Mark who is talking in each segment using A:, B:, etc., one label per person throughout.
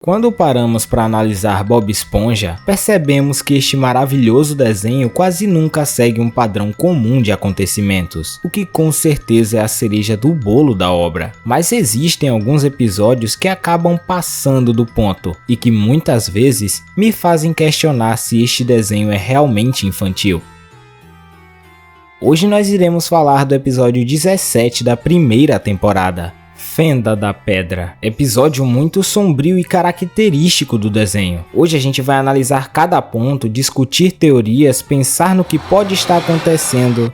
A: Quando paramos para analisar Bob Esponja, percebemos que este maravilhoso desenho quase nunca segue um padrão comum de acontecimentos, o que com certeza é a cereja do bolo da obra. Mas existem alguns episódios que acabam passando do ponto e que muitas vezes me fazem questionar se este desenho é realmente infantil. Hoje nós iremos falar do episódio 17 da primeira temporada, Fenda da Pedra, episódio muito sombrio e característico do desenho. Hoje a gente vai analisar cada ponto, discutir teorias, pensar no que pode estar acontecendo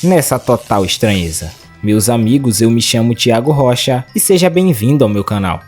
A: nessa total estranheza. Meus amigos, eu me chamo Thiago Rocha e seja bem-vindo ao meu canal.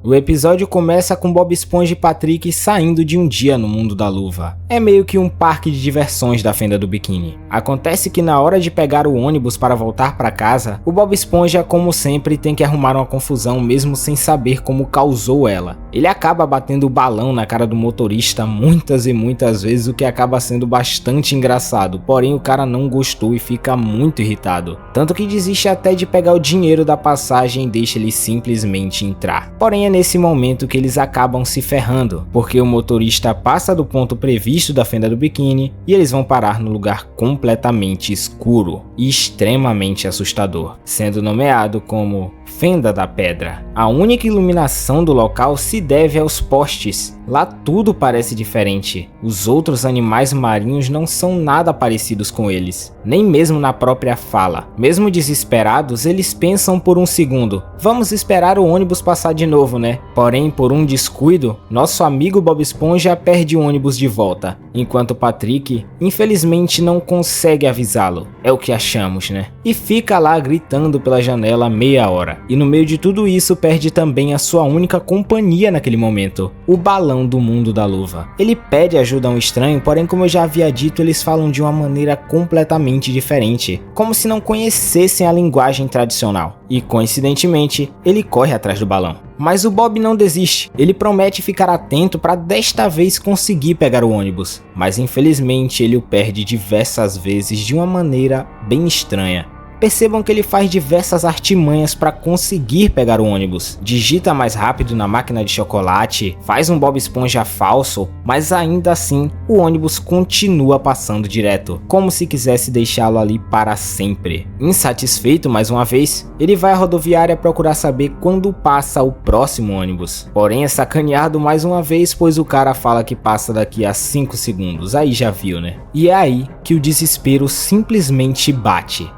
A: O episódio começa com Bob Esponja e Patrick saindo de um dia no mundo da luva. É meio que um parque de diversões da Fenda do Biquíni. Acontece que na hora de pegar o ônibus para voltar para casa, o Bob Esponja, como sempre, tem que arrumar uma confusão mesmo sem saber como causou ela. Ele acaba batendo o balão na cara do motorista muitas e muitas vezes, o que acaba sendo bastante engraçado, porém o cara não gostou e fica muito irritado. Tanto que desiste até de pegar o dinheiro da passagem e deixa ele simplesmente entrar. Porém é nesse momento que eles acabam se ferrando, porque o motorista passa do ponto previsto da Fenda do Biquíni e eles vão parar no lugar completamente escuro e extremamente assustador, sendo nomeado como Fenda da Pedra. A única iluminação do local se deve aos postes. Lá tudo parece diferente. Os outros animais marinhos não são nada parecidos com eles, nem mesmo na própria fala. Mesmo desesperados, eles pensam por um segundo: vamos esperar o ônibus passar de novo, né? Porém, por um descuido, nosso amigo Bob Esponja perde o ônibus de volta, enquanto Patrick, infelizmente, não consegue avisá-lo. É o que achamos, né? E fica lá gritando pela janela meia hora. E no meio de tudo isso, perde também a sua única companhia naquele momento, o balão do mundo da luva. Ele pede ajuda a um estranho, porém, como eu já havia dito, eles falam de uma maneira completamente diferente, como se não conhecessem a linguagem tradicional. E coincidentemente, ele corre atrás do balão. Mas o Bob não desiste, ele promete ficar atento para desta vez conseguir pegar o ônibus, mas infelizmente ele o perde diversas vezes de uma maneira bem estranha. Percebam que ele faz diversas artimanhas para conseguir pegar o ônibus. Digita mais rápido na máquina de chocolate, faz um Bob Esponja falso, mas ainda assim o ônibus continua passando direto, como se quisesse deixá-lo ali para sempre. Insatisfeito mais uma vez, ele vai à rodoviária procurar saber quando passa o próximo ônibus. Porém é sacaneado mais uma vez, pois o cara fala que passa daqui a 5 segundos, aí já viu, né? E é aí que o desespero simplesmente bate.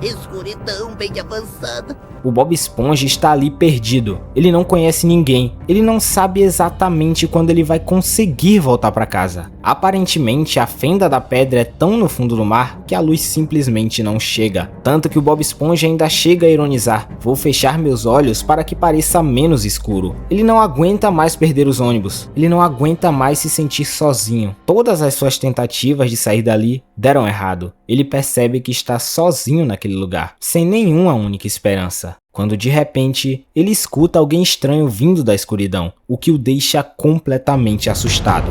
B: Escuridão bem avançada.
A: O Bob Esponja está ali perdido, ele não conhece ninguém, ele não sabe exatamente quando ele vai conseguir voltar para casa. Aparentemente a Fenda da Pedra é tão no fundo do mar que a luz simplesmente não chega, tanto que o Bob Esponja ainda chega a ironizar: vou fechar meus olhos para que pareça menos escuro. Ele não aguenta mais perder os ônibus, ele não aguenta mais se sentir sozinho. Todas as suas tentativas de sair dali deram errado, ele percebe que está sozinho naquele lugar, sem nenhuma única esperança. Quando de repente ele escuta alguém estranho vindo da escuridão, o que o deixa completamente assustado.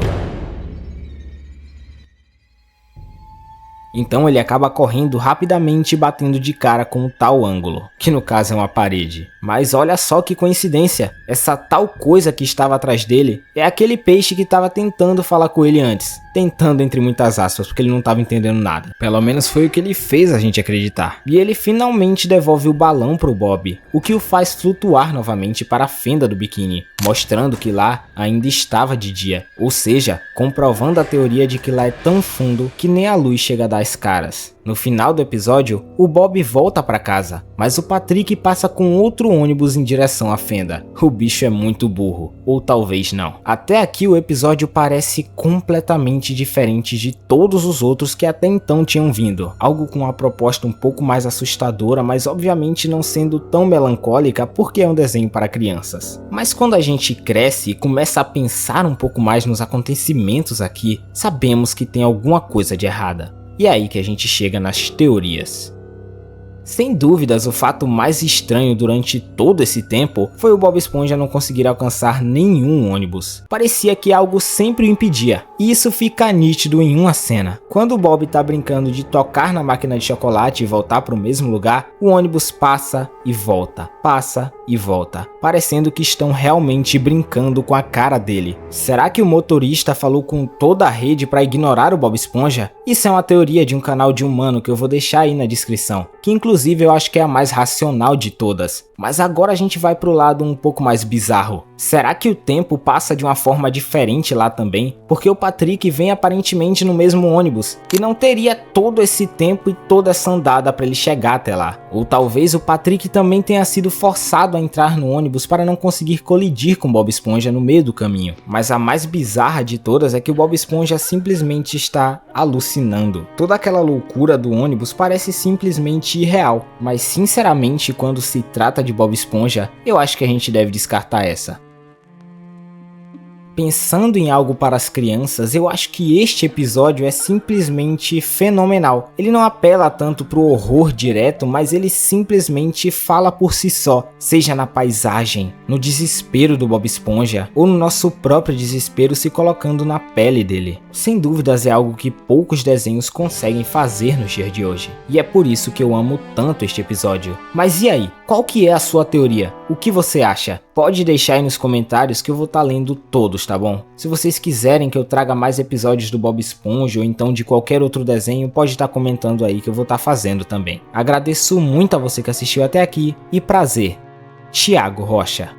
A: Então ele acaba correndo rapidamente e batendo de cara com o tal ângulo, que no caso é uma parede. Mas olha só que coincidência, essa tal coisa que estava atrás dele é aquele peixe que estava tentando falar com ele antes. Tentando entre muitas aspas, porque ele não estava entendendo nada. Pelo menos foi o que ele fez a gente acreditar. E ele finalmente devolve o balão pro Bob, o que o faz flutuar novamente para a Fenda do Biquíni, mostrando que lá ainda estava de dia. Ou seja, comprovando a teoria de que lá é tão fundo que nem a luz chega a dar as caras. No final do episódio, o Bob volta para casa, mas o Patrick passa com outro ônibus em direção à Fenda. O bicho é muito burro, ou talvez não. Até aqui o episódio parece completamente diferente de todos os outros que até então tinham vindo. Algo com uma proposta um pouco mais assustadora, mas obviamente não sendo tão melancólica porque é um desenho para crianças. Mas quando a gente cresce e começa a pensar um pouco mais nos acontecimentos aqui, sabemos que tem alguma coisa de errada. E é aí que a gente chega nas teorias. Sem dúvidas, o fato mais estranho durante todo esse tempo foi o Bob Esponja não conseguir alcançar nenhum ônibus. Parecia que algo sempre o impedia, e isso fica nítido em uma cena. Quando o Bob tá brincando de tocar na máquina de chocolate e voltar para o mesmo lugar, o ônibus passa e volta, parecendo que estão realmente brincando com a cara dele. Será que o motorista falou com toda a rede para ignorar o Bob Esponja? Isso é uma teoria de um canal de humano que eu vou deixar aí na descrição, que inclusive eu acho que é a mais racional de todas. Mas agora a gente vai pro lado um pouco mais bizarro. Será que o tempo passa de uma forma diferente lá também? Porque o Patrick vem aparentemente no mesmo ônibus e não teria todo esse tempo e toda essa andada para ele chegar até lá. Ou talvez o Patrick também tenha sido forçado a entrar no ônibus para não conseguir colidir com Bob Esponja no meio do caminho. Mas a mais bizarra de todas é que o Bob Esponja simplesmente está alucinando. Toda aquela loucura do ônibus parece simplesmente irreal. Mas sinceramente, quando se trata de Bob Esponja, eu acho que a gente deve descartar essa. Pensando em algo para as crianças, eu acho que este episódio é simplesmente fenomenal. Ele não apela tanto pro horror direto, mas ele simplesmente fala por si só, seja na paisagem, no desespero do Bob Esponja, ou no nosso próprio desespero se colocando na pele dele. Sem dúvidas é algo que poucos desenhos conseguem fazer nos dias de hoje, e é por isso que eu amo tanto este episódio. Mas e aí, qual que é a sua teoria? O que você acha? Pode deixar aí nos comentários que eu vou estar lendo todos, tá bom? Se vocês quiserem que eu traga mais episódios do Bob Esponja ou então de qualquer outro desenho, pode estar comentando aí que eu vou estar fazendo também. Agradeço muito a você que assistiu até aqui e prazer. Thiago Rocha.